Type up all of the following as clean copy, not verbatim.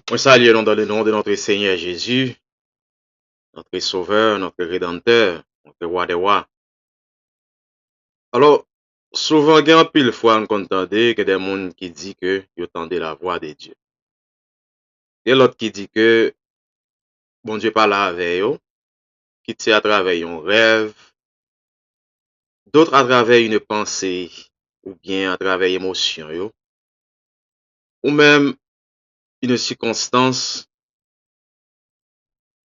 Moi, salue dans le nom de notre Seigneur Jésus, notre Sauveur, notre Rédempteur, notre Roi des Rois. Alors, souvent, il y a un pile fois, on entend que des gens qui disent que ils entendent la voix de Dieu. Et l'autre qui dit que bon Dieu parle avec eux, qui c'est à travers un rêve, d'autres à travers une pensée, ou bien à travers émotion, ou même une circonstance.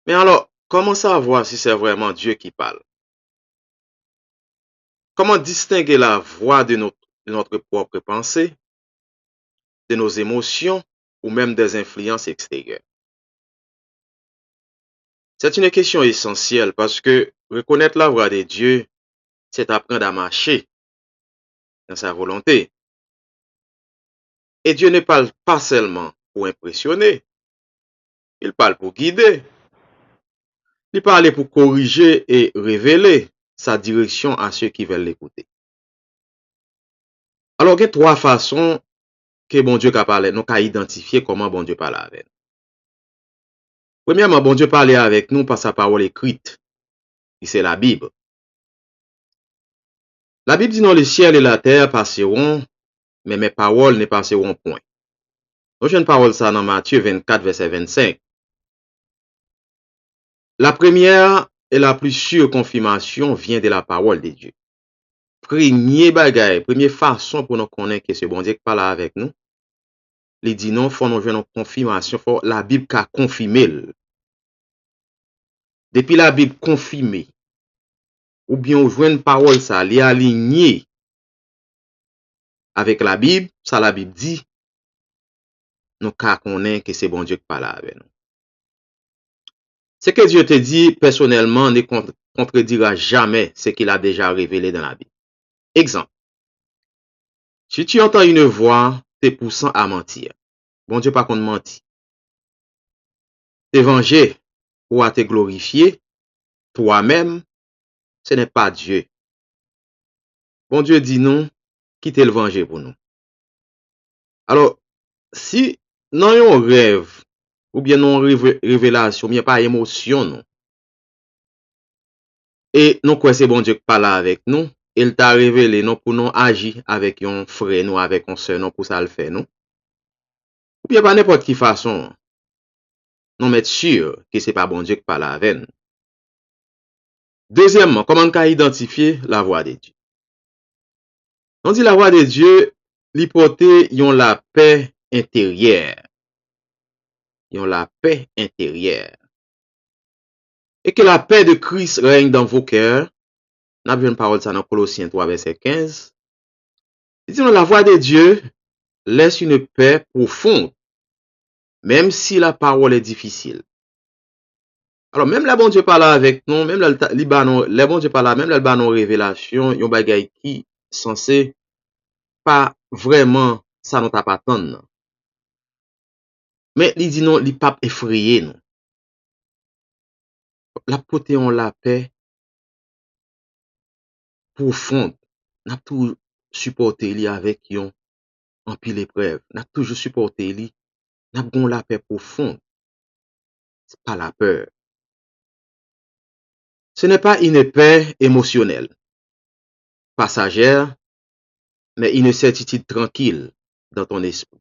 Mais alors, comment savoir si c'est vraiment Dieu qui parle? Comment distinguer la voix de notre propre pensée, de nos émotions ou même des influences extérieures? C'est une question essentielle parce que reconnaître la voix de Dieu, c'est apprendre à marcher dans sa volonté. Et Dieu ne parle pas seulement pour impressionner, il parle pour guider, il parle pour corriger et révéler sa direction à ceux qui veulent l'écouter. Alors, il y a trois façons que bon Dieu a parlé, nous avons identifié comment bon Dieu parle avec nous. Premièrement, bon Dieu parlait avec nous par sa parole écrite, qui c'est la Bible. La Bible dit non, le ciel et la terre passeront, mais mes paroles ne passeront point. Nous j'ai une parole ça dans Matthieu 24, verset 25. La première et la plus sûre confirmation vient de la parole de Dieu. Premier bagay, première façon pour nous connaître que ce bon Dieu qui parle avec nous, il dit non, faut nous jouer une confirmation, faut la Bible qui a confirmé. Depuis la Bible confirmée, ou bien on joue une parole ça, li aligné avec la Bible, ça la Bible dit, nous connaissons que c'est bon Dieu qui parle avec nous. Ce que Dieu te dit personnellement ne contredira jamais ce qu'il a déjà révélé dans la Bible. Exemple, si tu entends une voix te poussant à mentir, bon Dieu pas qu'on mentit, te venger ou à te glorifier, toi-même, ce n'est pas Dieu. Bon Dieu dit non, quitte le venger pour nous. Alors, si non un rêve, ou bien non révélation, ou bien pas émotion, non, et nous quoi c'est bon Dieu qui parle avec nous, il t'a révélé non pour nous agir avec un frère, nous avec un soeur, non pour ça le faire, non. Ou bien pas n'importe qui façon, non mettre sûr que c'est pas bon Dieu qui parle avec nous. Deuxièmement, comment on peut identifier la voix de Dieu? On dit la voix de Dieu, l'hypothèse, yon la paix intérieure. Yon la paix intérieure. Et que la paix de Christ règne dans vos cœurs. N'a vu une parole ça dans Colossiens 3, verset 15. Il dit, la voix de Dieu laisse une paix profonde, même si la parole est difficile. Alors, même la bon Dieu parle avec nous, même la bon Dieu parle, même la nos révélation, yon bagay qui censé pas vraiment ça nous t'a pas attendre. Mais il dit non, il pas effrayé nous. La pote on la paix profonde. N'a tout supporté li avec yon en pile épreuve. N'a toujours supporté li. N'a gon la paix profonde. C'est pas la peur. Ce n'est pas une paix émotionnelle, passagère, mais une certitude tranquille dans ton esprit.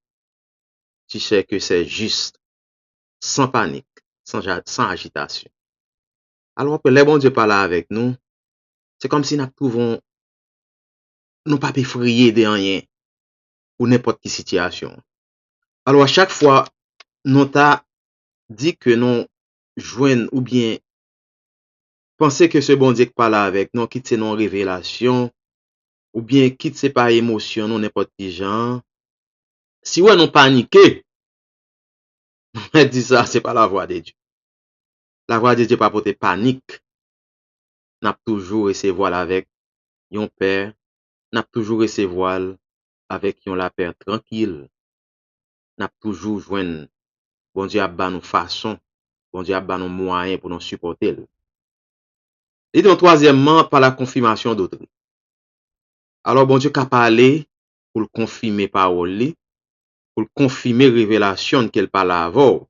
Tu sais que c'est juste, sans panique, sans agitation. Alors que les bon Dieu parle avec nous, c'est comme si nous trouvons, nous pas effrayés de rien, ou n'importe quelle situation. Alors à chaque fois, nous t'a dit que nous joignent ou bien penser que ce bon Dieu qui parle avec nous, quitte non révélation, ou bien quitte c'est pas émotion, non n'importe qui genre. Si ouais, nous paniquer, on dit ça, c'est pas la voix de Dieu. La voix de Dieu pas porter panique. N'a toujours recevoir avec yon père, n'a toujours recevoir avec yon la paix tranquille. N'a toujours joindre bon Dieu a ba nous façon, bon Dieu a ba nous moyens pour nous supporter. Et donc troisièmement par la confirmation d'autrui. Alors bon Dieu qu'a parlé pour le confirmer parole li, pour confirmer révélation qu'elle parle avant.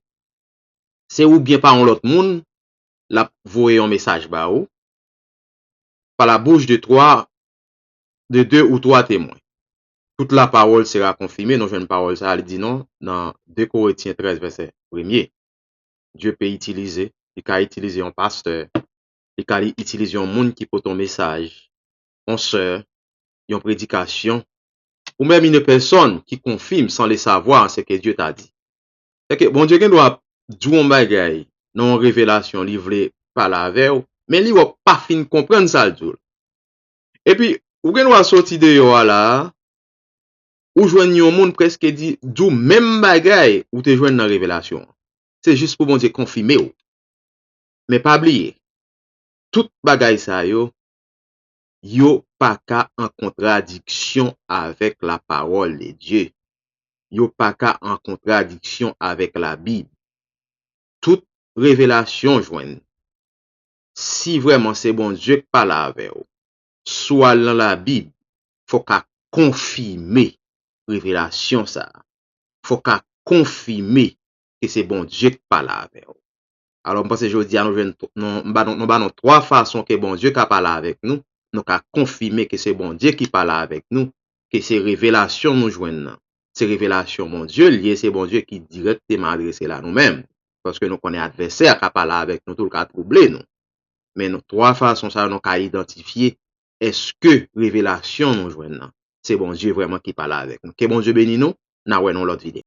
C'est ou bien par l'autre monde, la voyer un message ba ou, par la bouche de deux ou trois témoins. Toute la parole sera confirmée. Non, une parole, ça, elle dit non, dans 2 Corinthiens 13, verset 1er. Dieu peut utiliser, il peut utiliser un pasteur, il peut utiliser un monde qui porte un message, une sœur, une prédication, ou même une personne qui confirme sans le savoir ce que Dieu t'a dit. C'est que bon Dieu doit dire un bagay, non révélation livrée par la veille, mais il va pas fin comprendre ça le tout. Et puis, ou doit sortir de yo là, ou joindre un monde presque dit du même bagay ou te joindre dans révélation. C'est juste pour bon Dieu confirmer ou. Mais pas oublier, tout bagay ça yo pas qu'à en contradiction avec la parole de Dieu. Yo pas qu'à en contradiction avec la Bible. Toute révélation joigne. Si vraiment c'est bon Dieu qui parle avec vous, soit dans la Bible, faut qu'à confirmer révélation ça. Faut qu'à confirmer que c'est bon Dieu qui parle avec vous. Alors, parce que je dis à nous, trois façons que bon Dieu qui parle avec nous. Nous qu'à confirmer que c'est bon Dieu qui parle avec nous, que c'est révélation nous joignent. C'est révélation mon Dieu lié, c'est bon Dieu qui directement adressé là nous-mêmes. Parce que nous connaissons adversaire qui parle avec nous, tout le cas troubler nous. Mais nous, trois façons, ça, nous qu'à identifier, est-ce que révélation nous joignent? C'est bon Dieu vraiment qui parle avec nous. Que bon Dieu bénisse nous, n'a ouais, non l'autre vidéo.